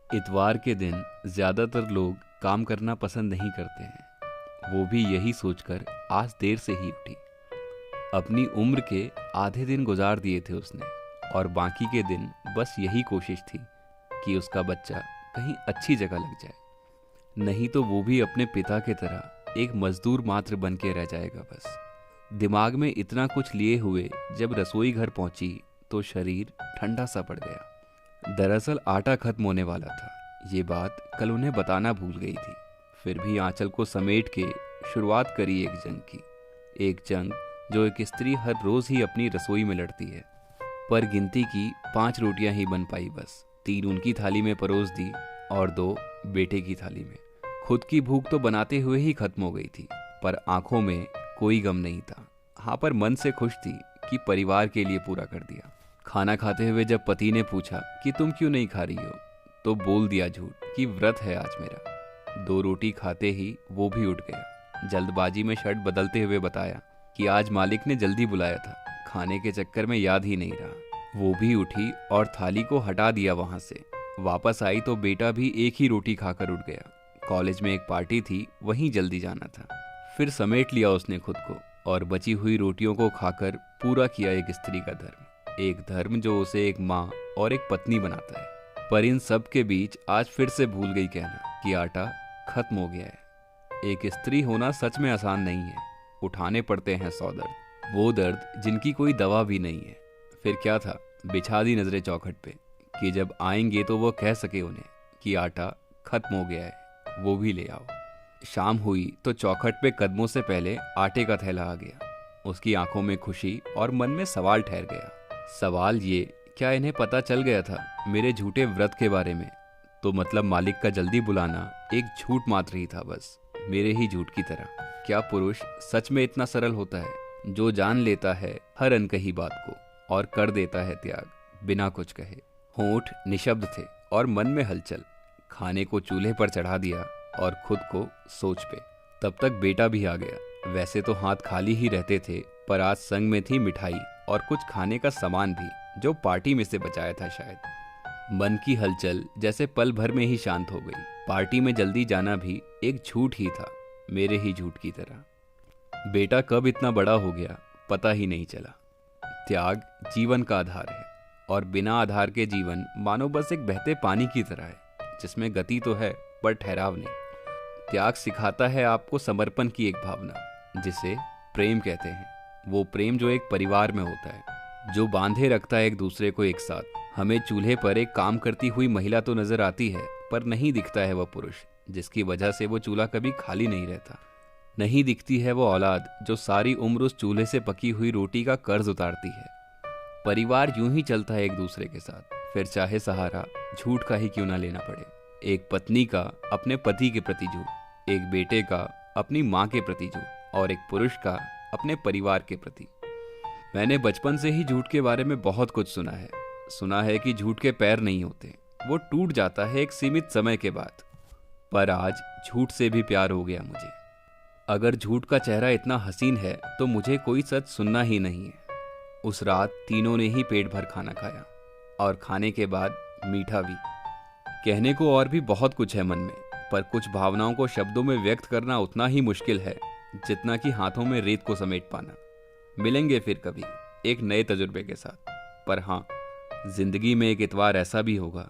इतवार के दिन ज़्यादातर लोग काम करना पसंद नहीं करते हैं। वो भी यही सोचकर आज देर से ही उठी। अपनी उम्र के आधे दिन गुजार दिए थे उसने, और बाकी के दिन बस यही कोशिश थी कि उसका बच्चा कहीं अच्छी जगह लग जाए। नहीं तो वो भी अपने पिता की तरह एक मजदूर मात्र बन के रह जाएगा बस। दिमाग में इतना कुछ लिए हुए जब रसोई घर पहुंची तो शरीर ठंडा सा पड़ गया। दरअसल आटा खत्म होने वाला था। ये बात कल उन्हें बताना भूल गई थी। फिर भी आंचल को समेट के शुरुआत करी एक जंग की। एक जंग जो एक स्त्री हर रोज ही अपनी रसोई में लड़ती है। पर गिनती की 5 रोटियां ही बन पाई बस। 3 उनकी थाली में परोस दी और 2 बेटे की थाली में। खुद की भूख तो बनाते हुए ही खत्म हो गई थी, पर आंखों में कोई गम नहीं था। हाँ, पर मन से खुश थी कि परिवार के लिए पूरा कर दिया। खाना खाते हुए जब पति ने पूछा कि तुम क्यों नहीं खा रही हो, तो बोल दिया झूठ कि व्रत है आज मेरा। 2 रोटी खाते ही वो भी उठ गया। जल्दबाजी में शर्ट बदलते हुए बताया कि आज मालिक ने जल्दी बुलाया था, खाने के चक्कर में याद ही नहीं रहा। वो भी उठी और थाली को हटा दिया वहां से। वापस आई तो बेटा भी एक ही रोटी खाकर उठ गया। कॉलेज में एक पार्टी थी, वहीं जल्दी जाना था। फिर समेट लिया उसने खुद को और बची हुई रोटियों को खाकर पूरा किया एक स्त्री का धर्म। एक धर्म जो उसे एक माँ और एक पत्नी बनाता है। पर इन सब के बीच आज फिर से भूल गई कहना कि आटा खत्म हो गया है। एक स्त्री होना सच में आसान नहीं है। उठाने पड़ते हैं 100 दर्द, वो दर्द जिनकी कोई दवा भी नहीं है। फिर क्या था, बिछा दी नजरें चौखट पे कि जब आएंगे तो वो कह सके उन्हें कि आटा खत्म हो गया है, वो भी ले आओ। शाम हुई तो चौखट पे कदमों से पहले आटे का थैला आ गया। उसकी आंखों में खुशी और मन में सवाल ठहर गया। सवाल ये, क्या इन्हें पता चल गया था मेरे झूठे व्रत के बारे में? तो मतलब मालिक का जल्दी बुलाना एक झूठ मात्र ही था बस, मेरे ही झूठ की तरह। क्या पुरुष सच में इतना सरल होता है जो जान लेता है हर अनकही बात को और कर देता है त्याग बिना कुछ कहे? होंठ निशब्द थे और मन में हलचल। खाने को चूल्हे पर चढ़ा दिया और खुद को सोच पे। तब तक बेटा भी आ गया। वैसे तो हाथ खाली ही रहते थे, पर आज संग में थी मिठाई और कुछ खाने का सामान भी जो पार्टी में से बचाया था शायद। मन की हलचल जैसे पल भर में ही शांत हो गई। पार्टी में जल्दी जाना भी एक झूठ ही था, मेरे ही झूठ की तरह। बेटा कब इतना बड़ा हो गया पता ही नहीं चला। त्याग जीवन का आधार है, और बिना आधार के जीवन मानो बस एक बहते पानी की तरह है, जिसमें गति तो है पर ठहराव नहीं। त्याग सिखाता है आपको समर्पण की एक भावना, जिसे प्रेम कहते हैं। वो प्रेम जो एक परिवार में होता है, जो बांधे रखता है एक दूसरे को एक साथ। हमें चूल्हे पर एक काम करती हुई महिला तो नजर आती है, पर नहीं दिखता है वह पुरुष जिसकी वजह से वो चूल्हा कभी खाली नहीं रहता। नहीं दिखती है वो औलाद जो सारी उम्र उस चूल्हे से पकी हुई रोटी का कर्ज उतारती है। परिवार यूं ही चलता है एक दूसरे के साथ, फिर चाहे सहारा झूठ का ही क्यों ना लेना पड़े। एक पत्नी का अपने पति के प्रति झूठ, एक बेटे का अपनी माँ के प्रति झूठ, और एक पुरुष का अपने परिवार के प्रति। मैंने बचपन से ही झूठ के बारे में बहुत कुछ सुना है। सुना है कि झूठ के पैर नहीं होते, वो टूट जाता है एक सीमित समय के बाद। पर आज झूठ से भी प्यार हो गया मुझे। अगर झूठ का चेहरा इतना हसीन है तो मुझे कोई सच सुनना ही नहीं है। उस रात तीनों ने ही पेट भर खाना खाया, और खाने के बाद मीठा भी। कहने को और भी बहुत कुछ है मन में, पर कुछ भावनाओं को शब्दों में व्यक्त करना उतना ही मुश्किल है जितना कि हाथों में रेत को समेट पाना। मिलेंगे फिर कभी एक नए तजुर्बे के साथ। पर हाँ, जिंदगी में एक इतवार ऐसा भी होगा